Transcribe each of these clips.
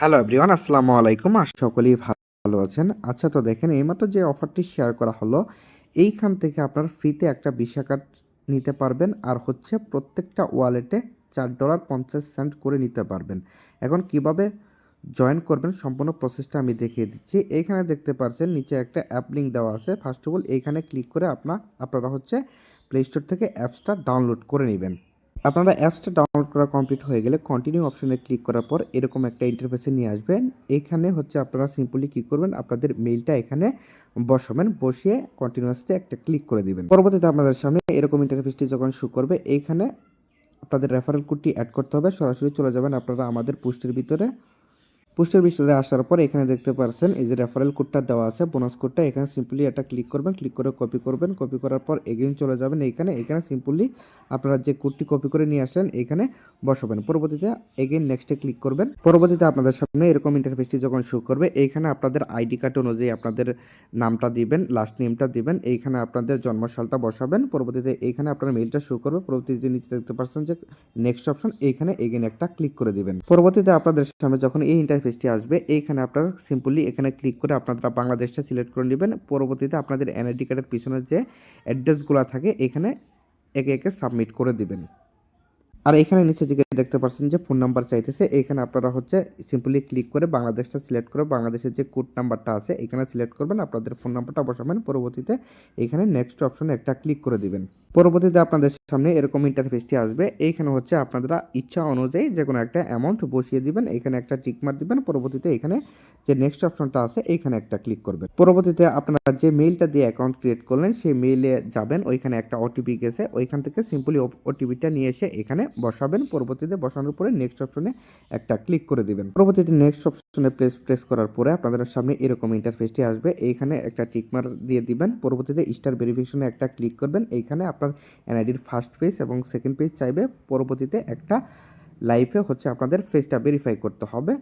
Hello everyone, আসসালামু আলাইকুম। সকলেই ভালো আছেন। আচ্ছা, তো দেখেন এইমাত্র যে অফারটি শেয়ার করা হলো, এইখান থেকে আপনার ফ্রিতে একটা ভিসা কার্ড নিতে পারবেন, আর হচ্ছে প্রত্যেকটা ওয়ালেটে $4.50 করে নিতে পারবেন। এখন কিভাবে জয়েন করবেন সম্পূর্ণ প্রসেসটা আমি দেখিয়ে দিচ্ছি। এইখানে দেখতে পাচ্ছেন নিচে একটা অ্যাপ লিঙ্ক দেওয়া আছে। ফার্স্ট অফ অল এইখানে ক্লিক করে আপনারা হচ্ছে প্লে স্টোর থেকে অ্যাপসটা ডাউনলোড করে নেবেন। আপনারা অ্যাপসটা ডাউনলোড করা কমপ্লিট হয়ে গেলে কন্টিনিউ অপশনে ক্লিক করার পর এরকম একটা ইন্টারফেসে নিয়ে আসবেন। এখানে হচ্ছে আপনারা সিম্পলি কী করবেন, আপনাদের মেইলটা এখানে বসাবেন, বসিয়ে কন্টিনিউয়াসলি একটা ক্লিক করে দিবেন। পরবর্তীতে আপনাদের সামনে এরকম ইন্টারফেসটি যখন শো করবে, এইখানে আপনাদের রেফারেল কোডটি অ্যাড করতে হবে। সরাসরি চলে যাবেন আপনারা আমাদের পোস্টের ভিতরে। পোস্টের বিষয়ে আসার পর এখানে দেখতে পাচ্ছেন এই যে রেফারেল কোডটা দেওয়া আছে, বোনাস কোডটা। এখানে সিম্পলি এটা ক্লিক করবেন, ক্লিক করে কপি করবেন। কপি করার পর এগেইন চলে যাবেন এখানে সিম্পলি আপনারা যে কোডটি কপি করে নিয়ে আসলেন এখানে বসাবেন। পরবর্তীতে এগেইন নেক্সটে ক্লিক করবেন। পরবর্তীতে আপনাদের সামনে এরকম ইন্টারফেসটি যখন শো করবে, এইখানে আপনাদের আইডি কার্ড অনুযায়ী আপনাদের নামটা দিবেন, লাস্ট নেমটা দিবেন, এইখানে আপনাদের জন্মসালটা বসাবেন। পরবর্তীতে এইখানে আপনার মেইলটা শো করবে। পরবর্তীতে নিচে দেখতে পাচ্ছেন যে নেক্সট অপশন, এইখানে এগেইন একটা ক্লিক করে দিবেন। পরবর্তীতে আপনাদের সামনে যখন এই ইন্টারফেসটি আসবে, এইখানে আপনারা সিম্পলি এখানে ক্লিক করে আপনারা বাংলাদেশটা সিলেক্ট করে নেবেন। পরবর্তীতে আপনাদের এনআইডি কার্ডের পিছনে যে অ্যাড্রেসগুলো থাকে এখানে একে একে সাবমিট করে দিবেন। আর এখানে নিচের দিকে দেখতে পাচ্ছেন যে ফোন নাম্বার চাইতেছে। এখানে আপনারা হচ্ছে সিম্পলি ক্লিক করে বাংলাদেশটা সিলেক্ট করে বাংলাদেশের যে কোড নাম্বারটা আছে এখানে সিলেক্ট করবেন, আপনাদের ফোন নাম্বারটা বসাবেন। পরবর্তীতে এখানে নেক্সট অপশনে একটা ক্লিক করে দিবেন। পরবর্তীতে আপনাদের সামনে এরকম ইন্টারফেসটি আসবে। এইখানে হচ্ছে আপনারা ইচ্ছা অনুযায়ী যে কোনো একটা অ্যামাউন্ট বসিয়ে দিবেন, এখানে একটা টিক মার্ক দিবেন। পরবর্তীতে এখানে যে নেক্সট অপশনটা আছে এইখানে একটা ক্লিক করবেন। পরবর্তীতে আপনারা যে মেইলটা দিয়ে অ্যাকাউন্ট ক্রিয়েট করলেন সেই মেইলে যাবেন, ওইখানে একটা ওটিপি গেছে, ওইখান থেকে সিম্পলি ওটিপিটা নিয়ে এসে এখানে বসাবেন। পরবর্তীতে বসানোর পরে নেক্সট অপশনে একটা ক্লিক করে দিবেন। পরবর্তীতে নেক্সট অপশনে প্রেস করার পরে আপনাদের সামনে এরকম ইন্টারফেসটি আসবে। এইখানে একটা টিক মার্ক দিয়ে দিবেন। পরবর্তীতে স্টার ভেরিফিকেশনে একটা ক্লিক করবেন। এইখানে আপনার এনআইডির ফার্স্ট পেজ এবং সেকেন্ড পেজ চাইবে। পরবর্তীতে একটা লাইভে হচ্ছে আপনাদের ফেসটা ভেরিফাই করতে হবে,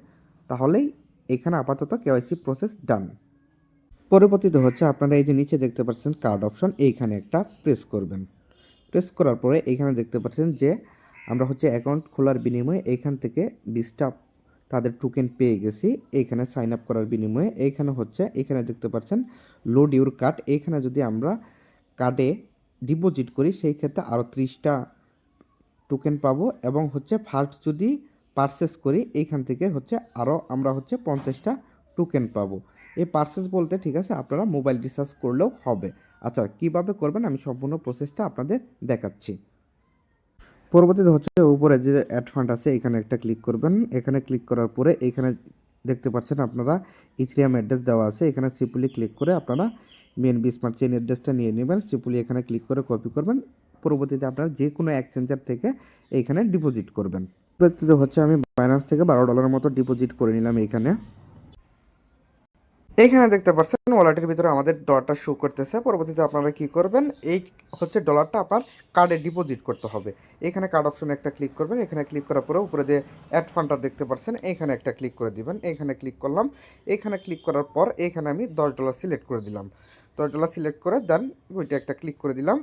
তাহলেই এখানে আপাতত কেওয়াইসি প্রসেস ডান। পরবর্তীতে হচ্ছে আপনারা এই যে নিচে দেখতে পাচ্ছেন কার্ড অপশন, এইখানে একটা প্রেস করবেন। প্রেস করার পরে এইখানে দেখতে পাচ্ছেন যে আমরা হচ্ছে অ্যাকাউন্ট খোলার বিনিময়ে এইখান থেকে 20টা তাদের টোকেন পেয়ে গেছি। এইখানে সাইন আপ করার বিনিময়ে এইখানে হচ্ছে এখানে দেখতে পাচ্ছেন লোড ইউর কার্ড। এইখানে যদি আমরা কার্ডে ডিপোজিট করি সেই ক্ষেত্রে আরও 30টা টোকেন পাবো, এবং হচ্ছে ফার্স্ট যদি পারচেস করি এইখান থেকে হচ্ছে আরও আমরা হচ্ছে 50টা টোকেন পাবো। এই পারচেস বলতে ঠিক আছে আপনারা মোবাইল রিচার্জ করলেও হবে। আচ্ছা, কিভাবে করবেন আমি সম্পূর্ণ প্রসেসটা আপনাদের দেখাচ্ছি। পরবর্তীতে হচ্ছে উপরে যে অ্যাড ফান্ড আছে এখানে একটা ক্লিক করবেন। এখানে ক্লিক করার পরে এখানে দেখতে পাচ্ছেন আপনারা ইথেরিয়াম অ্যাড্রেস দেওয়া আছে, এখানে সিম্পলি ক্লিক করে আপনারা বিএনবি স্মার্ট চেইন অ্যাড্রেসটা নিয়ে নেবেন। সিম্পলি এখানে ক্লিক করে কপি করবেন। পরবর্তীতে আপনারা যে কোনো এক্সচেঞ্জার থেকে এইখানে ডিপোজিট করবেন। পরবর্তীতে হচ্ছে আমি বাইন্যান্স থেকে $12 মতো ডিপোজিট করে নিলাম এইখানে। এইখানে দেখতে পাচ্ছেন ওয়ালেটের ভিতরে আমাদের ডলারটা শো করতেছে। পরবর্তীতে আপনারা কি করবেন, এই হচ্ছে ডলারটা আপনার কার্ডে ডিপোজিট করতে হবে। এখানে কার্ড অপশনে একটা ক্লিক করবেন। এখানে ক্লিক করার পরে উপরে যে অ্যাড ফান্ডটা দেখতে পাচ্ছেন এইখানে একটা ক্লিক করে দিবেন। এইখানে ক্লিক করলাম। এখানে ক্লিক করার পর এখানে আমি $10 সিলেক্ট করে দিলাম। $10 সিলেক্ট করে দেন ওইটা একটা ক্লিক করে দিলাম।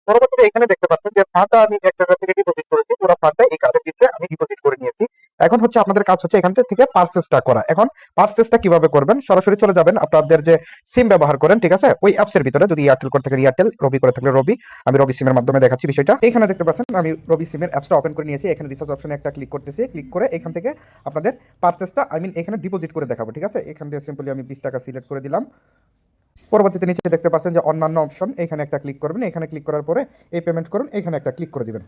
পরবর্তীতে এখানে দেখতে পাচ্ছেন যে ফান্ডটা আমি এক জায়গা থেকে ডিপোজিট করেছি, পুরো ফান্ডটা এই কার্ডের ভিতরে আমি ডিপোজিট করে নিয়েছি। এখন হচ্ছে আপনাদের কাজ হচ্ছে এখান থেকে পারচেসটা করা। এখন পারচেসটা কিভাবে করবেন, সরাসরি চলে যাবেন আপনাদের যে সিম ব্যবহার করেন, ঠিক আছে, ওই অ্যাপসের ভিতরে। যদি এয়ারটেল করে থাকেন এয়ারটেল, রবি করে থাকলে রবি। আমি রবি সিমের মাধ্যমে দেখাচ্ছি বিষয়টা। এখানে দেখতে পাচ্ছেন আমি রবি সিমের অ্যাপসটা ওপেন করে নিয়েছি। এখানে রিচার্জ অপশনে একটা ক্লিক করতেছি। ক্লিক করে এখান থেকে আপনাদের পারচেসটা এখানে ডিপোজিট করে দেখাবো, ঠিক আছে। এখান থেকে সিম্পলি আমি 20 টাকা সিলেক্ট করে দিলাম। পরবর্তীতে নিচে দেখতে পাচ্ছেন যে অন্যান্য অপশন, এখানে একটা ক্লিক করবেন। এখানে ক্লিক করার পরে এই পেমেন্ট করুন, এখানে একটা ক্লিক করে দিবেন।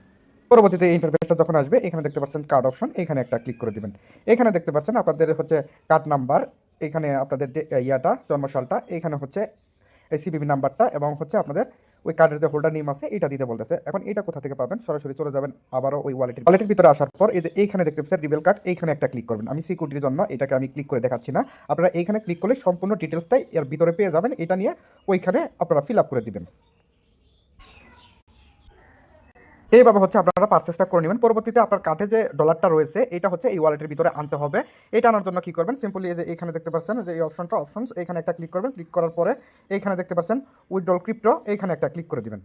পরবর্তীতে এই ইন্টারফেসটা যখন আসবে এখানে দেখতে পাচ্ছেন কার্ড অপশন, এখানে একটা ক্লিক করে দিবেন। এখানে দেখতে পাচ্ছেন আপনাদের হচ্ছে কার্ড নাম্বার, এখানে আপনাদের যে জন্মসালটা, এখানে হচ্ছে এই সিবিবি নাম্বারটা, এবং হচ্ছে আপনাদের ওই কার্ডের যে হোল্ডার নেম আছে এটা দিতে বলতেছে। এখন এটা কোথা থেকে পাবেন, সরাসরি চলে যাবেন আবারও ওই ওয়ালেটের ভিতরে আসার পর এই যে এইখানে দেখতে পাচ্ছেন রিবেল কার্ড, এইখানে একটা ক্লিক করবেন। আমি সিকিউরিটির জন্য এটাকে আমি ক্লিক করে দেখাচ্ছি না, আপনারা এইখানে ক্লিক করলে সম্পূর্ণ ডিটেলসটাই এর ভিতরে পেয়ে যাবেন। এটা নিয়ে ওইখানে আপনারা ফিল আপ করে দিবেন। এইভাবে হচ্ছে আপনারা পারচেসটা করে নেবেন। পরবর্তীতে আপনার কার্ডে যে ডলারটা রয়েছে এটা হচ্ছে এই ওয়ালেটের ভিতরে আনতে হবে। এটা আনার জন্য কি করবেন, সিম্পলি এই যে এখানে দেখতে পাচ্ছেন যে এই অপশনস এখানে একটা ক্লিক করবেন। ক্লিক করার পরে এইখানে দেখতে পাচ্ছেন উইথড্রল ক্রিপ্টো, এইখানে একটা ক্লিক করে দিবেন।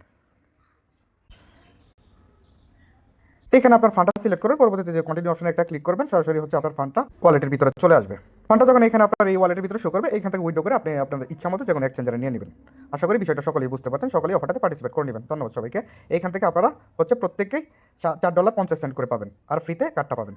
এখানে আপনার ফান্ডটা সিলেক্ট করবেন। পরবর্তীতে যে কন্টিনিউ অপশনে একটা ক্লিক করবেন, সরাসরি হচ্ছে আপনার ফান্ডটা ওয়ালেটের ভিতরে চলে আসবে। ফান্ডটা যখন এখানে আপনার এই ওয়ালেটের ভিতরে শো করবে, এখান থেকে উইথড্র করে আপনি আপনার ইচ্ছা মতো যে কোনো এক্সচেঞ্জারে নিয়ে নেবেন। আশা করি বিষয়টা সকলেই বুঝতে পারছেন, সকলেই অফারটাতে পার্টিসিপেট করে নেবেন। ধন্যবাদ সবাইকে। এখান থেকে আপনারা হচ্ছে প্রত্যেককেই $4.50 করে পাবেন আর ফ্রিতে কার্ডটা পাবেন।